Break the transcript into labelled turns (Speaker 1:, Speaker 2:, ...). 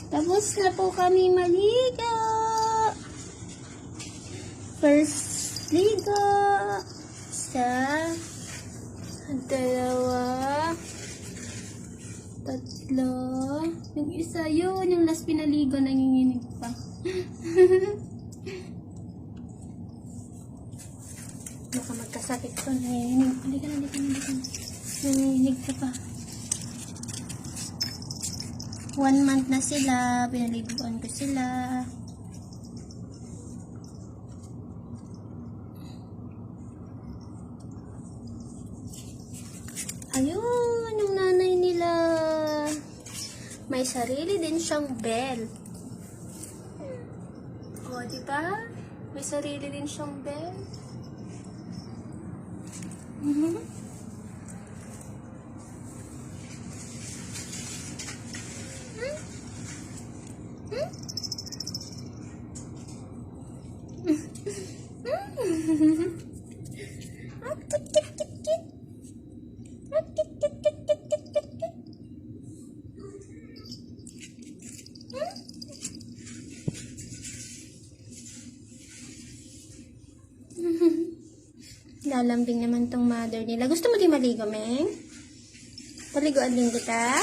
Speaker 1: Tapos na po kami maligo. First ligo. Isa. Dalawa. Tatlo. Yung isa yun. Yung last pinaligo, nanginginig pa. Baka magkasakit ko. Nanginginig. Halika na. Nanginginig ka pa. 1 month na sila. Pinaliguan ko sila. Ayun, yung nanay nila. May sarili din siyang bell. O, diba? May sarili din siyang bell. Lalambing naman tong mother nila. Gusto mo di maligo, Meng? Paliguan din kita?